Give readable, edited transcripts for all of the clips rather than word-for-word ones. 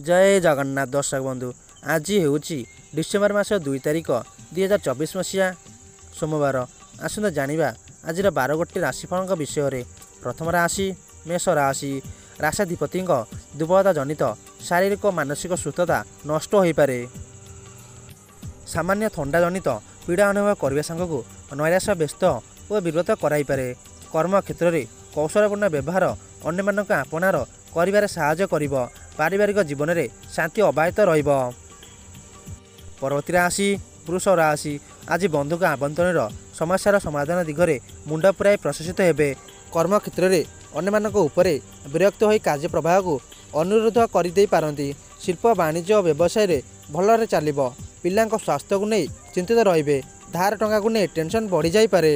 जय जगन्नाथ दर्शक बंधु आज हूँ डिसेम्बर मास 2 तारिख 2024 मसीहा सोमवार। आसता जानिबा आज 12 गोटी राशिफल विषय। प्रथम राशि मेष राशि। राशाधिपति दुर्बलता जनित शारीरिक और मानसिक सुस्थता नष्ट हो पारे। सामान्य थंडा जनित पीड़ा अनुभव करने सांगू नैराश्य व्यस्त और विव्रत कराइपे। कर्म क्षेत्र में कौशलपूर्ण व्यवहार अन्य मानक आपणार करिबारे साहाय्य करिबो। पारिवारिक जीवन में शांति अबाहित रहिबो। परवर्ती राशि वृष राशि। आज बंधुक आबंटन समस्यार समाधान दिगरे मुंड पुराई प्रशासित हेबे। कर्म क्षेत्र में अन्य मानक उपरे विरक्त होई कार्य प्रवाह को अनुरोध करदे पारंती। शिल्प वाणिज्य और व्यवसाय रे भलरे चलिबो। पिलांक स्वास्थ्य को नहीं चिंतित रहिबे। धार टंका को नहीं टेंशन बढ़ी जाई पारे।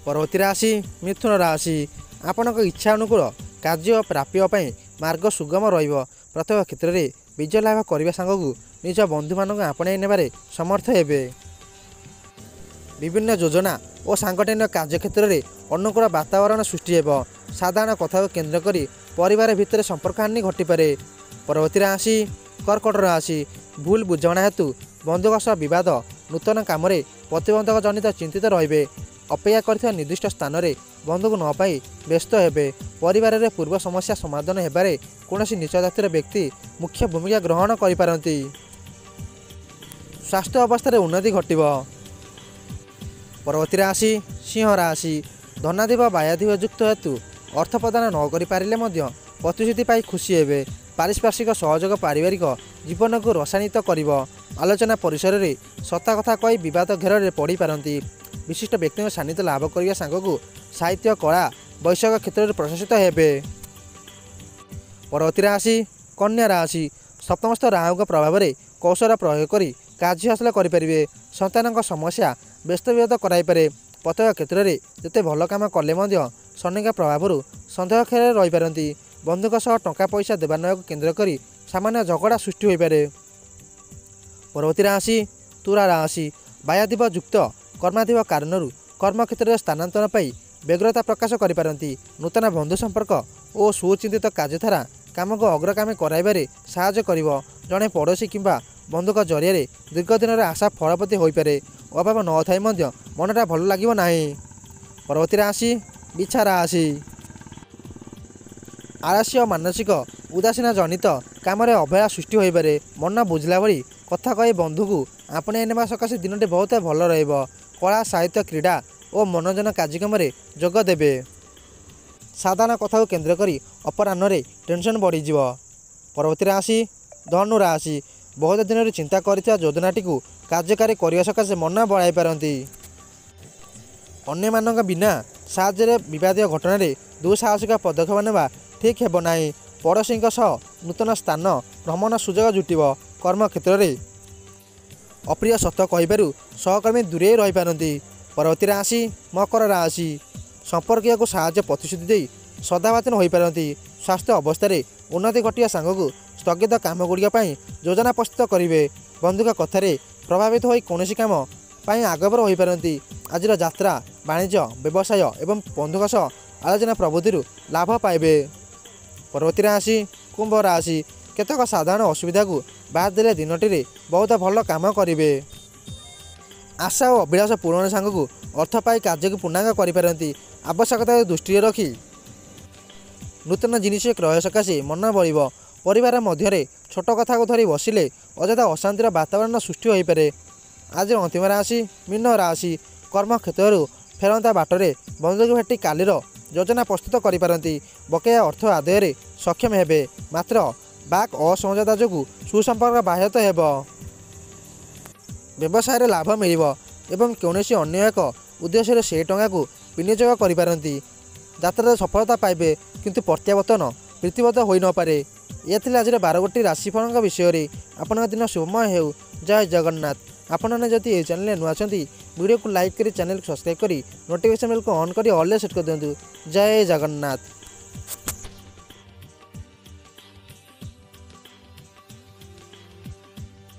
परवर्ती राशि मिथुन राशि। आपणक इच्छा अनुकूल कार्य प्राप्य पई मार्ग सुगम रहिबो। प्रत्येक क्षेत्र में विजय लाभ करने सांगू निज बंधु मानक आपणाई नेबारे समर्थ हेबे। विभिन्न योजना और सांगठनिक कार्य क्षेत्र में अनुकूल वातावरण सृष्टि हेबो। साधारण कथा को केन्द्र करी परिवार भितर संपर्क हानि घटिपारे। परवर्ती राशि कर्कट राशि। भूल बुझाणा हेतु बंधुक सह विवाद नूतन काम प्रतिबंधक जनित चिंतित रहिबे। अपेक्षा करथिबा निर्दिष्ट स्थान में बंधुक न पाई व्यस्त हेबे। परिवार में पूर्व समस्या समाधान हेबारे कौनसी नीच जातिर व्यक्ति मुख्य भूमिका ग्रहण करिपारंती। स्वास्थ्य अवस्था उन्नति घटिबो। परवर्ती राशि सिंह राशि। धनाधिप वायाधिप युक्त हेतु अर्थ प्रदान न करि पारिले मध्य प्रतिश्रुति पाई खुशी हेबे। पारिस्पर्शिक सहयोग पारिवारिक जीवन को रसायनित करिबो। आलोचना परिसर में सता कथा कही विवाद घेर में पड़ पारंती। विशिष्ट व्यक्ति सान्निध्य लाभ करने सांगू साहित्य कला वैषयिक क्षेत्र में प्रशासित हेबे। परवर्ती राशि कन्या राशि। सप्तमस्थ राहु प्रभाव में कौशल प्रयोग कर कार्य हासिल करें। संतान समस्या व्यस्त विरोध कराइपे। प्रत्येक क्षेत्र में जिते भल काम कले शनिक प्रभाव सन्देह खेल रहीपारती। बंधुक सह टंका पैसा देवा नया केन्द्र कर सामान्य झगड़ा सृष्टि हो पारे। परवर्ती राशि तुला राशि। वायाधिप युक्त कर्माधिप कारण कर्म क्षेत्र में स्थानांतरण पाई व्यग्रता प्रकाश करिपारंती। नूतन बंधु संपर्क और सुचिंतित कार्यधारा काम को अग्रगामी कराइबारे साहाय्य करिवो। जड़े पड़ोशी किंबा बंधुक जरिए दीर्घ दिन आशा फलप्रति हो पारे। अभाव न थाई मध्य मनटा भल लागिबो नाही। परवर्ती राशि बिछा राशि। आलस्य मानसिक उदासीन जनित काम अवहेला सृष्टि हो पारे। मन बुझला भली कथा कही बंधु को आपणाई नेबा सकाशे दिनटी बहुत भल रहिबो। कला साहित्य क्रीड़ा और मनोरंजन कार्यक्रम में जोग देबे। साधारण कथा को केन्द्र करी अपराह्न टेंशन बढ़ीज। परवर्ती राशि धनु राशि। बहुत दिन चिंता करिଥିବା योजनाटी को कार्यकारी करने सकाशे मन बढ़ाई पारंती। अन्य मानक बिना साहाय्य विवादीय घटना दुस्साहसिक पदक्षेप नेबा ठीक हेब नाही। पड़ोशी सह नूतन स्थान भ्रमण सुजोग जुटिब। कर्म क्षेत्र में अप्रिय सत्य कहिबारु सहकर्मी दूरे रही पारंती। परवर्ती राशि मकर राशि। संपर्कीय को साहाय्य प्रतिश्रुति दे सदाबातन हो पारंती। स्वास्थ्य अवस्था उन्नति घटिया सांगू स्थगित काम गुड़िक योजना प्रस्तुत करेंगे। बंधुक कथार प्रभावित हो कौन काम आगभर हो पारंती। आज यात्रा वाणिज्य व्यवसाय एवं बंधुक सह आलोचना प्रवृत्ति लाभ पाइबे। परवर्ती राशि कुंभ राशि। केतक साधारण असुविधा को बाद देले दिनटी बहुत भल काम करेंगे। आशा और अभिलाष पूरण सांगू अर्थ पाई कार्य को पूर्णांग करिपारंती। आवश्यकता दृष्टि रखी नूतन जिनिस क्रय सकाशे मन बढ़। परिवार मध्य छोट कथा को धरी बसिले अଯଥା अशांतिर वातावरण सृष्टि हो पारे। आज अंतिम राशि मीन राशि। कर्म क्षेत्र फेरंता बाटरे बंधुक भेटी कालीर योजना प्रस्तुत करिपारंती। बकेया अर्थ आदाय सक्षम हेबे। मात्र बाक असमझोता जो सुसंपर्क बाह्यत हेब। व्यवसाय लाभ मिल एवं कौनसी अन्य एक उद्देश्य से टंका को विनियोग करिपारंती। यात्रा सफलता पाइबे किंतु प्रत्यावर्तन प्रीतिबद्ध होई न पारे। यह थिला आज 12 गोटी राशिफल विषय। आपन दिन शुभमय हो। जय जगन्नाथ। आपने जदि ये चैनल नुआ वीडियो को लाइक करी चैनल को सब्सक्राइब करी नोटिफिकेशन बेल को ऑन करी ऑल सेट कर दिंतु। जय जगन्नाथ।